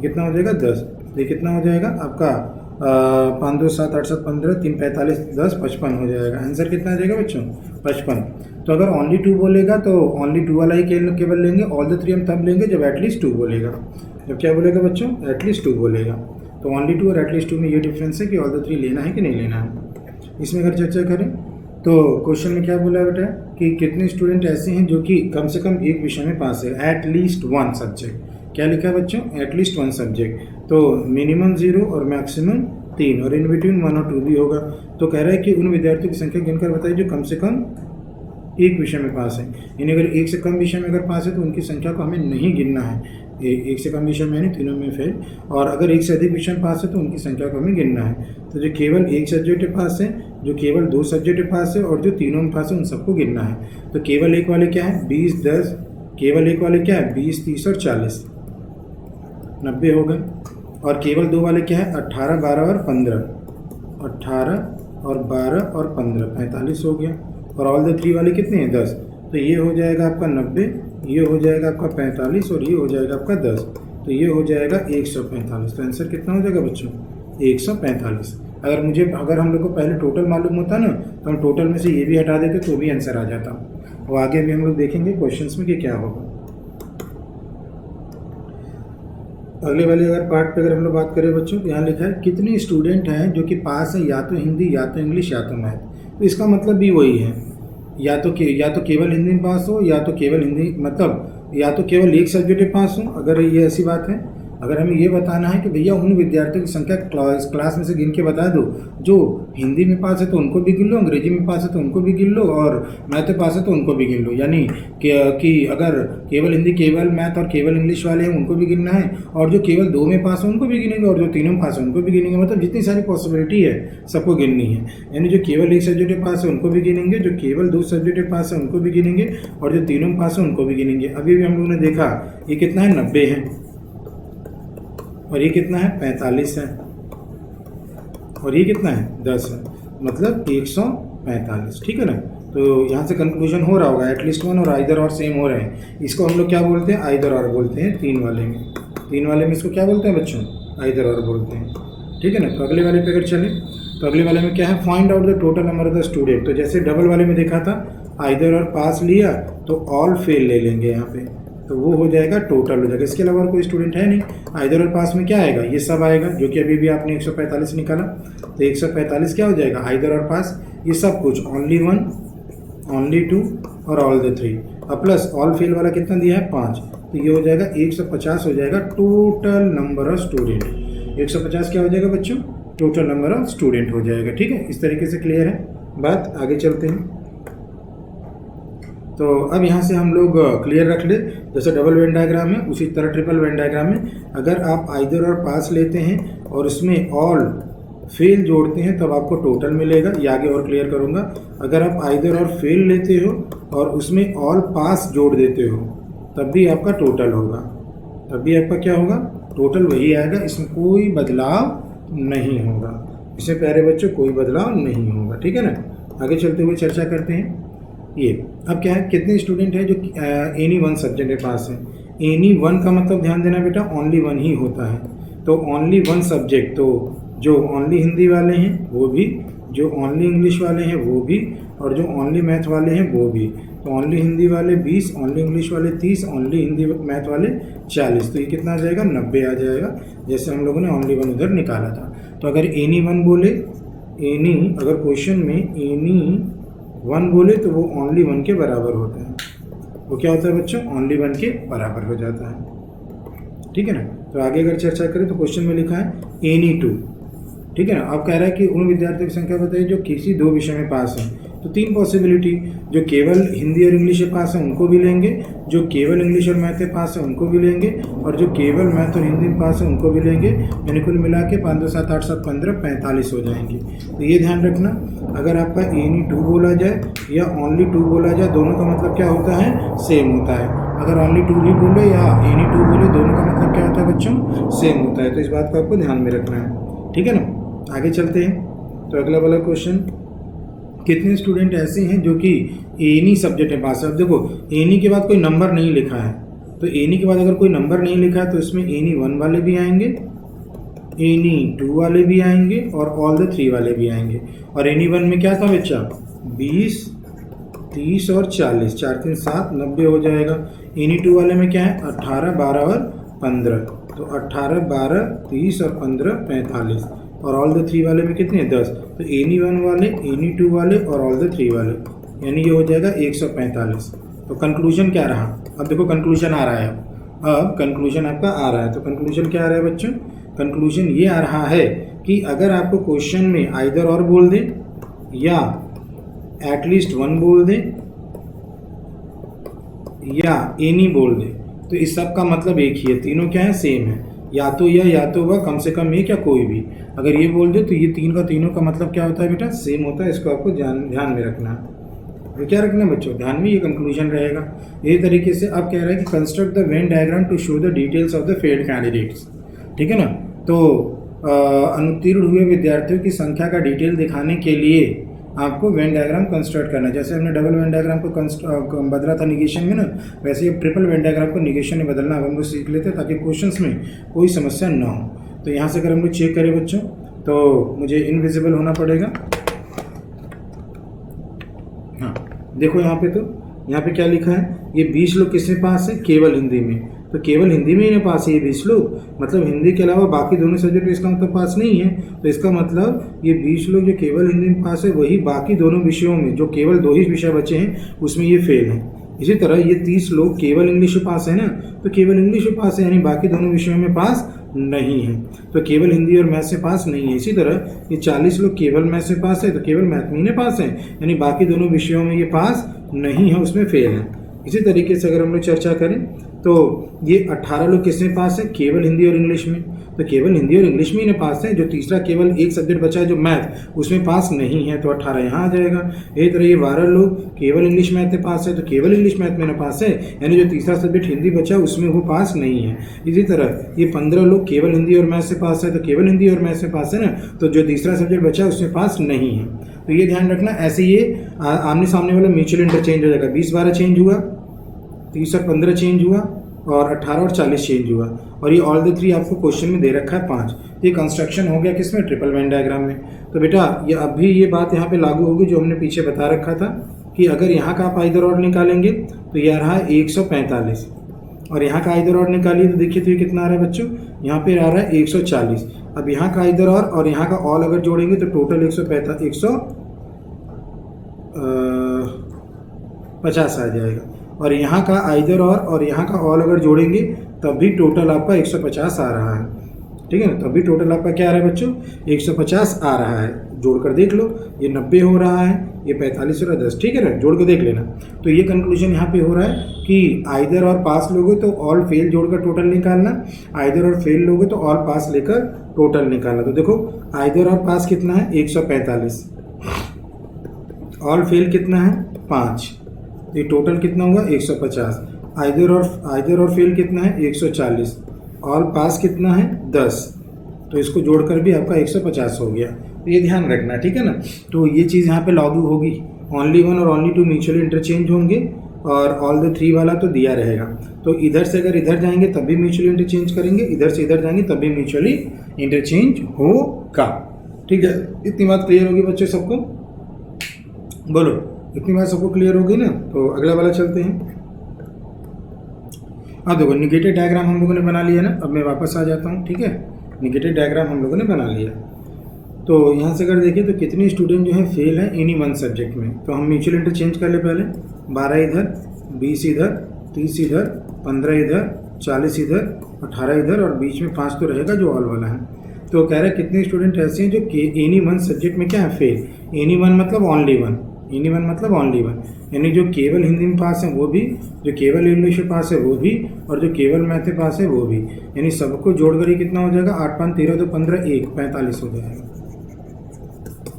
कितना हो जाएगा, 10। ये कितना हो जाएगा आपका 5 2 7 8 7 15, 3 45 10 55 हो जाएगा। आंसर कितना आ जाएगा बच्चों, 55। तो अगर ओनली 2 बोलेगा तो ओनली 2 वाला ही केवल लेंगे, ऑल द 3 हम तब लेंगे जब एटलीस्ट 2 बोलेगा। जब क्या बोलेगा बच्चों, एटलीस्ट 2 बोलेगा। तो ओनली 2 और एटलीस्ट 2 में ये डिफरेंस है कि ऑल द 3 लेना है कि नहीं लेना है। इसमें अगर चर्चा करें तो क्वेश्चन में क्या बोला बेटा कि कितने स्टूडेंट ऐसे हैं जो कि कम से कम एक विषय में पास है, एटलीस्ट 1 सब्जेक्ट। क्या लिखा है बच्चों, एटलीस्ट 1 सब्जेक्ट। तो मिनिमम 0 और मैक्सिमम 3, और इन बिटवीन 1 और 2 भी होगा। तो कह रहा है कि उन विद्यार्थियों की संख्या गिनकर बताइए जो कम से कम एक विषय में पास है, यानी अगर एक से कम विषय में अगर पास है तो उनकी संख्या को हमें नहीं गिनना है। एक से कम विषय में यानी तीनों में फेल, और अगर एक से अधिक विषय में पास है तो उनकी संख्या को हमें गिनना है। तो जो केवल एक सब्जेक्ट में पास है, जो केवल 2 सब्जेक्ट में पास है, और जो तीनों में पास है, उन सबको गिनना है। तो केवल एक वाले क्या है, 20 10, केवल एक वाले क्या है, 20 30 और 40, 90 हो गए। और केवल 2 वाले क्या है, 18 12 और 15, 18 और 12 और 15, 45 हो गया। और ऑल द 3 वाले कितने हैं, 10। तो ये हो जाएगा आपका 90, ये हो जाएगा आपका 45, और ये हो जाएगा आपका 10। तो ये हो जाएगा 145। तो आंसर कितना हो जाएगा बच्चों, 145। अगर हम लोग को पहले टोटल मालूम होता ना तो हम टोटल में से ये भी हटा देते तो भी आंसर आ जाता। और आगे भी हम लोग देखेंगे क्वेश्चंस में कि क्या होगा। अगले वाले अगर पार्ट पे अगर हम लोग बात करें बच्चों, यहाँ लिखा है कितने स्टूडेंट हैं जो कि पास हैं या तो हिंदी या तो इंग्लिश या तो मैथ। तो इसका मतलब भी वही है, या तो केवल हिंदी में पास हो या तो केवल हिंदी मतलब या तो केवल एक सब्जेक्ट में पास हो। अगर ये ऐसी बात है, अगर हमें ये बताना है कि भैया उन विद्यार्थियों की संख्या क्लास में से गिन के बता दो जो हिंदी में पास है तो उनको भी गिन लो, अंग्रेजी में पास है तो उनको भी गिन लो, और मैथ में पास है तो उनको भी गिन लो। यानी कि अगर केवल हिंदी, केवल मैथ और केवल इंग्लिश वाले हैं उनको भी गिनना है, और जो केवल 2 में पास है उनको भी गिनेंगे, और जो 3 में पास है उनको भी गिनेंगे। मतलब जितनी सारी पॉसिबिलिटी है सबको गिननी है। यानी जो केवल एक सब्जेक्ट में पास है उनको भी गिनेंगे, जो केवल 2 सब्जेक्ट में पास है उनको भी गिनेंगे, और जो 3 में पास है उनको भी गिनेंगे। अभी भी हम लोगों ने देखा ये कितना है, 90 है, और ये कितना है, 45 है, और ये कितना है, 10 है, मतलब 145। ठीक है ना। तो यहाँ से कंक्लूजन हो रहा होगा एटलीस्ट 1 और आइदर और सेम हो रहे हैं। इसको हम लोग क्या बोलते हैं, आइदर और बोलते हैं। 3 वाले में इसको क्या बोलते हैं बच्चों, आइदर और बोलते हैं। ठीक है ना। तो अगले वाले पे अगर चले तो अगले वाले में क्या है, find out the total number of the student. तो जैसे डबल वाले में देखा था आइदर और पास लिया तो ऑल फेल ले लेंगे यहाँ पे, तो वो हो जाएगा टोटल हो जाएगा। इसके अलावा कोई स्टूडेंट है नहीं। आइदर और पास में क्या आएगा, ये सब आएगा जो कि अभी भी आपने 145 निकाला। तो 145 क्या हो जाएगा, आइदर और पास ये सब कुछ, ओनली 1, ओनली 2 और ऑल द 3, अब प्लस ऑल फेल वाला कितना दिया है, 5। तो ये हो जाएगा 150 हो जाएगा टोटल नंबर ऑफ स्टूडेंट। 150 क्या हो जाएगा बच्चों, टोटल नंबर ऑफ स्टूडेंट हो जाएगा। ठीक है, इस तरीके से क्लियर है बात। आगे चलते हैं। तो अब यहाँ से हम लोग क्लियर रख ले, जैसे डबल वेन डायग्राम है उसी तरह ट्रिपल वेन डायग्राम में अगर आप आइदर और पास लेते हैं और उसमें ऑल फेल जोड़ते हैं तब आपको टोटल मिलेगा। ये आगे और क्लियर करूँगा। अगर आप आइदर और फेल लेते हो और उसमें ऑल पास जोड़ देते हो तब भी आपका टोटल होगा, तब भी आपका क्या होगा, टोटल वही आएगा। इसमें कोई बदलाव नहीं होगा, इसमें प्यारे बच्चों कोई बदलाव नहीं होगा। ठीक है ना। आगे चलते हुए चर्चा करते हैं। ये अब क्या है, कितने स्टूडेंट हैं जो एनी 1 सब्जेक्ट में पास है। एनी 1 का मतलब ध्यान देना बेटा, ओनली 1 ही होता है। तो ओनली 1 सब्जेक्ट, तो जो ओनली हिंदी वाले हैं वो भी, जो ओनली इंग्लिश वाले हैं वो भी, और जो ओनली मैथ वाले हैं वो भी। तो ओनली हिंदी वाले 20, ओनली इंग्लिश वाले 30, ओनली हिंदी मैथ वाले 40। तो ये कितना आ जाएगा, 90 आ जाएगा, जैसे हम लोगों ने ओनली 1 उधर निकाला था। तो अगर एनी 1 बोले, एनी अगर क्वेश्चन में एनी 1 बोले तो वो ओनली 1 के बराबर होता है। वो क्या होता है बच्चों, ओनली 1 के बराबर हो जाता है। ठीक है ना। तो आगे अगर चर्चा करें तो क्वेश्चन में लिखा है एनी 2। ठीक है ना। अब कह रहा है कि उन विद्यार्थियों की संख्या बताइए जो किसी 2 विषय में पास हैं। तो 3 पॉसिबिलिटी, जो केवल हिंदी और इंग्लिश में पास है उनको भी लेंगे, जो केवल इंग्लिश और मैथ में पास है उनको भी लेंगे, और जो केवल मैथ और हिंदी में पास है उनको भी लेंगे। यानी कुल मिला के 5 2 7 8 7 15 45 हो जाएंगे। तो ये ध्यान रखना, अगर आपका एनी 2 बोला जाए या ओनली 2 बोला जाए, दोनों का मतलब क्या होता है, सेम होता है। अगर ओनली 2 भी बोले या एनी 2 बोले, दोनों का मतलब क्या होता है बच्चों, सेम होता है। तो इस बात को आपको ध्यान में रखना है। ठीक है ना। आगे चलते हैं। तो अगला वाला क्वेश्चन, कितने स्टूडेंट ऐसे हैं जो कि एनी सब्जेक्ट में पास है। अब देखो एनी के बाद कोई नंबर नहीं लिखा है, तो एनी के बाद अगर कोई नंबर नहीं लिखा है तो इसमें एनी 1 वाले भी आएंगे, एनी 2 वाले भी आएंगे, और ऑल द 3 वाले भी आएंगे। और एनी 1 में क्या था बच्चा, 20, 30 और 40, 4 3 7 90 हो जाएगा। एनी 2 वाले में क्या है, 18 12 और 15, तो 18 12 30 और 15 45, और ऑल द 3 वाले में कितने, 10। तो एनी 1 वाले, एनी 2 वाले और ऑल द 3 वाले, यानी ये हो जाएगा 145। तो कंक्लूजन क्या रहा, अब देखो कंक्लूजन आ रहा है। अब कंक्लूजन आपका आ रहा है, तो कंक्लूजन क्या आ रहा है बच्चों, कंक्लूजन ये आ रहा है कि अगर आपको क्वेश्चन में आइदर और बोल दे या एटलीस्ट 1 बोल दे या एनी बोल दे, तो इस सब का मतलब एक ही है, तीनों क्या है, सेम है। या तो यह, या तो वह, कम से कम एक या कोई भी। अगर ये बोल दे तो ये तीनों का मतलब क्या होता है बेटा, सेम होता है। इसको आपको ध्यान में रखना है। तो क्या रखना बच्चों, ध्यान में, ये कंक्लूजन रहेगा। ये तरीके से अब कह रहा है कि construct the Venn diagram to show the details of the failed candidates. ठीक है ना। तो अनुत्तीर्ण हुए विद्यार्थियों की संख्या का डिटेल दिखाने के लिए आपको वेन डायग्राम कंस्ट्रक्ट करना है। जैसे हमने डबल वेन डायग्राम को बदला था निगेशन में ना, वैसे ही ट्रिपल वेन डायग्राम को निगेशन में बदलना अब हम लोग सीख लेते हैं ताकि क्वेश्चंस में कोई समस्या ना हो। तो यहाँ से अगर हम लोग चेक करें बच्चों, तो मुझे इनविजिबल होना पड़ेगा। हाँ देखो यहाँ पे क्या लिखा है, ये 20 लोग किसमें पास है, केवल हिंदी में। तो केवल हिंदी में ही पास है ये 20 लोग, मतलब हिंदी के अलावा बाकी दोनों सब्जेक्ट में इसका मतलब पास नहीं है। तो इसका मतलब ये 20 लोग जो केवल हिंदी में पास है, वही बाकी दोनों विषयों में जो केवल 2 ही विषय बचे हैं उसमें ये फेल है। इसी तरह ये 30 लोग केवल इंग्लिश में पास है ना, तो केवल इंग्लिश में पास है, यानी बाकी दोनों विषयों में पास नहीं है। तो केवल हिंदी और मैथ से पास नहीं है। इसी तरह ये 40 लोग केवल मैथ से पास है, तो केवल मैथ में पास है, यानी बाकी दोनों विषयों में ये पास नहीं है, उसमें फेल है। इसी तरीके से अगर हम लोग चर्चा करें तो ये 18 लोग किसमें पास है, केवल हिंदी और इंग्लिश में। तो केवल हिंदी और इंग्लिश में ही पास है, जो तीसरा केवल एक सब्जेक्ट बचा है जो मैथ, उसमें पास नहीं है, तो 18 यहाँ आ जाएगा। इसी तरह ये 12 लोग केवल इंग्लिश मैथ में पास है, तो केवल इंग्लिश मैथ में ना पास है, यानी जो तीसरा सब्जेक्ट हिंदी बचा उसमें वो पास नहीं है। इसी तरह ये 15 लोग केवल हिंदी और मैथ से पास है, तो केवल हिंदी और मैथ से पास है ना, तो जो तीसरा सब्जेक्ट बचा उसमें पास नहीं है। तो ये ध्यान रखना, ऐसे ये आमने सामने वाला म्यूचुअल इंटरचेंज हो जाएगा। 20-12 चेंज हुआ, 30 और 15 चेंज हुआ, और 18 और 40 चेंज हुआ, और ये ऑल द 3 आपको क्वेश्चन में दे रखा है 5। तो ये कंस्ट्रक्शन हो गया किसमें, ट्रिपल वेन डायग्राम में। तो बेटा ये अभी ये बात यहाँ पे लागू होगी जो हमने पीछे बता रखा था कि अगर यहाँ का आप आइदर और निकालेंगे तो यह रहा 145, और यहाँ का आइदर और निकालिए तो देखिए तो ये कितना आ रहा है बच्चों, यहाँ पे आ रहा है 140। अब यहाँ का आइदर और यहाँ का ऑल अगर जोड़ेंगे तो टोटल 150 आ जाएगा, और यहाँ का आइदर और यहाँ का ऑल अगर जोड़ेंगे तब भी टोटल आपका 150 आ रहा है। ठीक है ना, तब भी टोटल आपका क्या आ रहा है बच्चों, 150 आ रहा है। जोड़कर देख लो, ये 90 हो रहा है, ये 45 हो रहा है 10। ठीक है ना, जोड़ के देख लेना। तो ये कंक्लूजन यहाँ पे हो रहा है कि आइदर और पास लोगे तो ऑल फेल जोड़कर टोटल निकालना, आइदर और फेल लोगे तो ऑल पास लेकर टोटल निकालना। तो देखो आइदर और पास कितना है 145, ऑल फेल कितना है 5, ये टोटल कितना हुआ 150। आइदर और फेल कितना है 140, ऑल पास कितना है 10, तो इसको जोड़कर भी आपका 150 हो गया। तो ये ध्यान रखना, ठीक है ना। तो ये चीज़ यहाँ पे लागू होगी, ओनली 1 और ओनली 2 म्यूचुअली इंटरचेंज होंगे, और ऑल द 3 वाला तो दिया रहेगा। तो इधर से अगर इधर जाएंगे तब भी म्यूचुअली इंटरचेंज करेंगे, इधर से इधर जाएंगे तब भी म्यूचुअली इंटरचेंज होगा। ठीक है, इतनी बात क्लियर होगी बच्चों सबको, बोलो इतनी बात सबको क्लियर होगी ना। तो अगला वाला चलते हैं। अब देखो निगेटिव डायग्राम हम लोगों ने बना लिया ना, अब मैं वापस आ जाता हूँ। ठीक है, निगेटिव डायग्राम हम लोगों ने बना लिया। तो यहाँ से अगर देखें तो कितने स्टूडेंट जो है फेल हैं एनी वन सब्जेक्ट में, तो हम म्यूचुअल इंटरचेंज कर ले पहले। 12 इधर, 20 इधर, 30 इधर, 15 इधर, 40 इधर, 18 इधर, और बीच में 5 तो रहेगा जो ऑल वाला है। तो कह रहा है कितने स्टूडेंट ऐसे हैं जो एनी वन सब्जेक्ट में क्या है फेल। एनी वन मतलब ओनली वन, एनी वन मतलब ओनली वन, यानी जो केवल हिंदी में पास है वो भी, जो केवल इंग्लिश में पास है वो भी, और जो केवल मैथ में पास है वो भी, यानी सबको जोड़कर ही कितना हो जाएगा 8 5 13 2 15 1 45 हो जाएगा।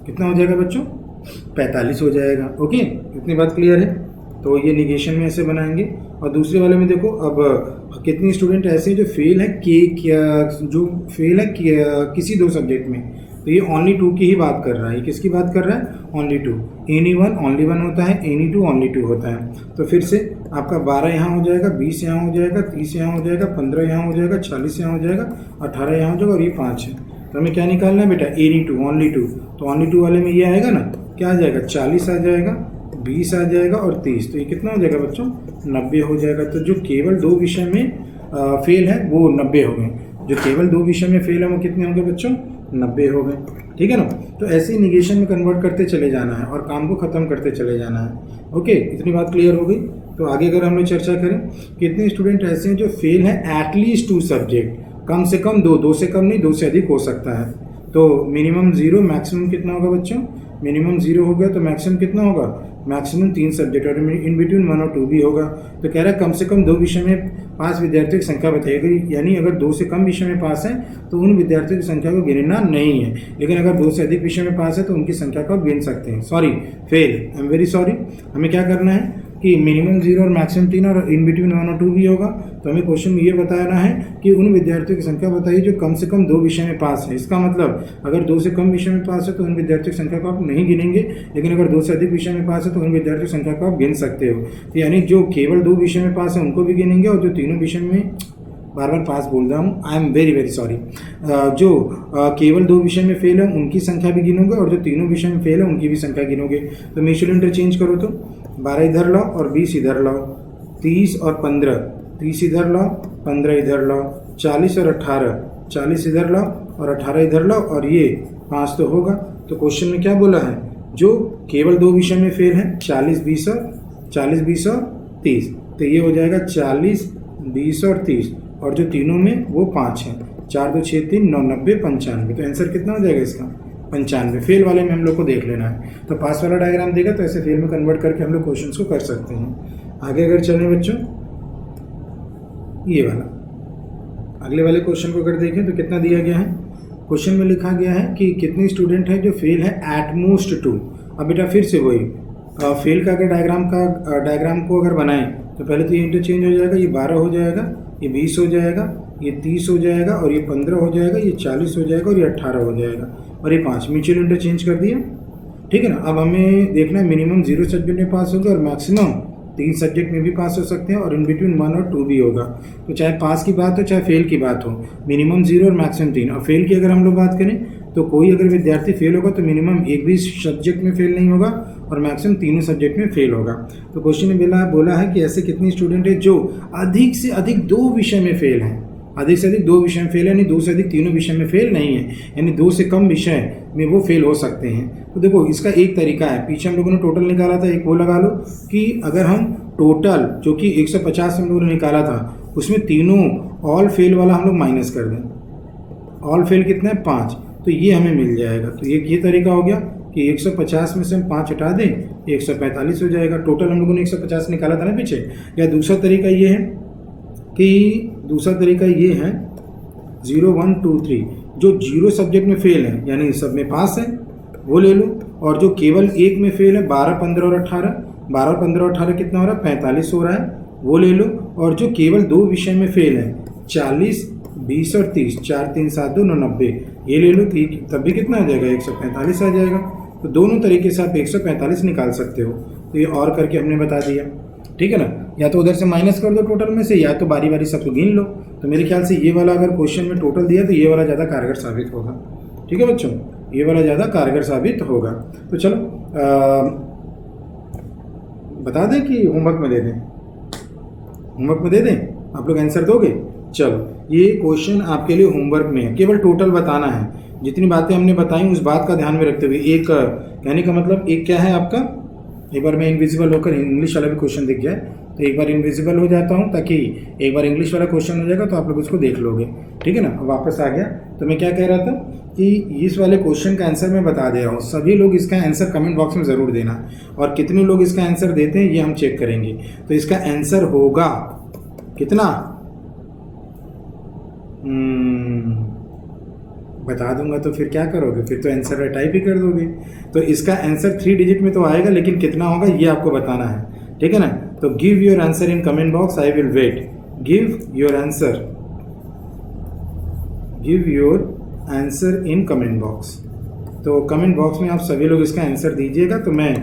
कितना हो जाएगा बच्चों 45 हो जाएगा। ओके, इतनी बात क्लियर है। तो ये निगेशन में ऐसे बनाएंगे। और दूसरे वाले में देखो अब कितने स्टूडेंट ऐसे हैं जो फेल है किसी 2 सब्जेक्ट में, तो ये ओनली 2 की ही बात कर रहा है। ये किसकी बात कर रहा है, ओनली 2। एनी वन ओनली 1 होता है, एनी 2 ओनली 2 होता है। तो फिर से आपका 12 यहाँ हो जाएगा, 20 यहाँ हो जाएगा, 30 यहाँ हो जाएगा, 15 यहाँ हो जाएगा, 40 यहाँ हो जाएगा, 18 यहाँ हो जाएगा, और ये 5 है। तो हमें क्या निकालना है बेटा, एनी 2 ओनली 2। तो ओनली 2 वाले में ये आएगा ना, क्या आ जाएगा 40 आ जाएगा, 20 आ जाएगा, और 30। तो ये कितना हो जाएगा बच्चों 90 हो जाएगा। तो जो केवल 2 विषय में फेल है वो 90 हो गए, जो केवल 2 विषय में फेल है वो कितने होंगे बच्चों 90 हो गए। ठीक है ना। तो ऐसे ही निगेशन में कन्वर्ट करते चले जाना है और काम को ख़त्म करते चले जाना है। ओके, इतनी बात क्लियर हो गई। तो आगे अगर हम लोग चर्चा करें, कितने स्टूडेंट ऐसे हैं जो फेल हैं एटलीस्ट 2 सब्जेक्ट, कम से कम 2 से कम नहीं 2 से अधिक हो सकता है। तो मिनिमम 0, मैक्सिमम कितना होगा बच्चों, मिनिमम 0 हो गया तो मैक्सिमम कितना होगा, मैक्सिमम 3 सब्जेक्ट, और इन बिटवीन 1 और 2 भी होगा। तो कह रहा है कम से कम 2 विषय में पास विद्यार्थियों की संख्या बताइएगा, यानी अगर 2 से कम विषय में पास है तो उन विद्यार्थियों की संख्या को गिनना नहीं है, लेकिन अगर 2 से अधिक विषय में पास है तो उनकी संख्या को गिन सकते हैं। Sorry, fail, I am very sorry. हमें क्या करना है कि मिनिमम 0 और मैक्सिमम 3 और इन बिटवीन 1 और 2 भी होगा। तो हमें क्वेश्चन में ये बताना है कि उन विद्यार्थियों की संख्या बताइए जो कम से कम 2 विषय में पास है। इसका मतलब अगर 2 से कम विषय में पास है तो उन विद्यार्थियों की संख्या को आप नहीं गिनेंगे, लेकिन अगर 2 से अधिक विषय में पास है तो उन विद्यार्थियों की संख्या को आप गिन सकते हो। तो यानी जो केवल 2 विषय में पास है उनको भी गिनेंगे, और जो तीनों विषय में बार बार पास बोल रहा हूँ, I am very very sorry. जो केवल 2 विषय में फेल है उनकी संख्या भी गिनोगे और जो तीनों विषय में फेल है उनकी भी संख्या गिनोगे। तो म्यूचुअल इंटरचेंज करो तो 12 इधर लाओ और 20 इधर लाओ, 30 और 15, 30 इधर लाओ 15 इधर लाओ, 40 और 18, 40 इधर लाओ और 18 इधर लाओ और ये 5 तो होगा। तो क्वेश्चन में क्या बोला है, जो केवल 2 विषय में फेल है 40 20 और 30, तो ये हो जाएगा 40 20 और 30, और जो तीनों में वो 5 है, 4 2 6 3 9 90 95। तो आंसर कितना हो जाएगा इसका 95। फेल वाले में हम लोग को देख लेना है। तो पास वाला डायग्राम देगा तो ऐसे फेल में कन्वर्ट करके हम लोग क्वेश्चंस को कर सकते हैं। आगे अगर चलें बच्चों, ये वाला अगले वाले क्वेश्चन को अगर देखें तो कितना दिया गया है, क्वेश्चन में लिखा गया है कि कितने स्टूडेंट हैं जो फेल है एट मोस्ट 2। अब बेटा फिर से वही फेल का अगर डायग्राम को अगर बनाएं तो पहले तो ये इंटरचेंज हो जाएगा, ये 12 हो जाएगा, ये 20 हो जाएगा, ये 30 हो जाएगा और ये 15 हो जाएगा, ये 40 हो जाएगा और ये 18 हो जाएगा और ये 5 म्यूचुअल इंटरचेंज कर दिया। ठीक है ना। अब हमें देखना है मिनिमम 0 सब्जेक्ट में पास होगा और मैक्सिमम 3 सब्जेक्ट में भी पास हो सकते हैं और इन बिटवीन 1 और 2 भी होगा। तो चाहे पास की बात हो चाहे फेल की बात हो, मिनिमम 0 और मैक्सिमम 3। और फेल की अगर हम लोग बात करें तो कोई अगर विद्यार्थी फेल होगा तो मिनिमम एक भी सब्जेक्ट में फेल नहीं होगा और मैक्सिमम तीनों सब्जेक्ट में फेल होगा। तो क्वेश्चन में बोला है कि ऐसे कितने स्टूडेंट हैं जो अधिक से अधिक 2 विषय में फेल हैं, अधिक से अधिक 2 विषय में फेल है, यानी 2 से अधिक तीनों विषय में फेल नहीं है, यानी 2 से कम विषय में वो फेल हो सकते हैं। तो देखो इसका एक तरीका है, पीछे हम लोगों ने टोटल निकाला था, एक वो लगा लो कि अगर हम टोटल जो कि 150 हम लोगों ने निकाला था उसमें तीनों ऑल फेल वाला हम लोग माइनस कर दें, ऑल फेल कितना है 5, तो ये हमें मिल जाएगा। तो ये तरीका हो गया कि 150 में से हम 5 हटा दें 145 हो जाएगा। टोटल हम लोगों ने 150 निकाला था ना पीछे। या दूसरा तरीका ये है कि 0 1 2 3 जो 0 सब्जेक्ट में फेल है यानी सब में पास है वो ले लो, और जो केवल एक में फेल है 12 15 और 18, 12 15 और 18 कितना हो रहा है 45 हो रहा है, वो ले लो। और जो केवल 2 विषय में फेल है 40 20 और 30, 4 3 7 2 9 90, ये ले लो, तब भी कितना आ जाएगा 145 आ जाएगा। तो दोनों तरीके से आप 145 निकाल सकते हो। तो ये और करके हमने बता दिया, ठीक है ना। या तो उधर से माइनस कर दो टोटल में से, या तो बारी बारी सबको गिन लो। तो मेरे ख्याल से ये वाला अगर क्वेश्चन में टोटल दिया तो ये वाला ज़्यादा कारगर साबित होगा। ठीक है बच्चों, ये वाला ज़्यादा कारगर साबित होगा। तो चलो बता दें कि होमवर्क में दे दें, होमवर्क में दे दें, आप लोग आंसर दोगे। चलो ये क्वेश्चन आपके लिए होमवर्क में है, केवल टोटल बताना है। जितनी बातें हमने बताई उस बात का ध्यान में रखते हुए, एक कहने का मतलब एक क्या है आपका, एक बार मैं इनविजिबल होकर इंग्लिश वाला भी क्वेश्चन दिख जाए तो एक बार इनविजिबल हो जाता हूँ ताकि एक बार इंग्लिश वाला क्वेश्चन हो जाएगा तो आप लोग उसको देख लोगे। ठीक है ना। अब वापस आ गया तो मैं क्या कह रहा था कि इस वाले क्वेश्चन का आंसर मैं बता दे रहा हूँ। सभी लोग इसका आंसर कमेंट बॉक्स में ज़रूर देना, और कितने लोग इसका आंसर देते हैं ये हम चेक करेंगे। तो इसका आंसर होगा कितना, बता दूंगा तो फिर क्या करोगे, फिर तो आंसर टाइप ही कर दोगे। तो इसका आंसर 3 डिजिट में तो आएगा, लेकिन कितना होगा ये आपको बताना है। ठीक है ना। तो give your answer in comment box, I will wait. Give your answer in comment box. तो कमेंट बॉक्स में आप सभी लोग इसका आंसर दीजिएगा, तो मैं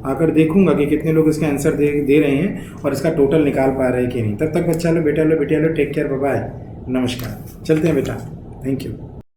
आकर देखूंगा कि कितने लोग इसका आंसर दे रहे हैं और इसका टोटल निकाल पा रहे हैं कि नहीं। तब तक बच्चा लो, बेटा लो, बेटिया लो, टेक केयर, बाय बाय, नमस्कार। चलते हैं बेटा, थैंक यू।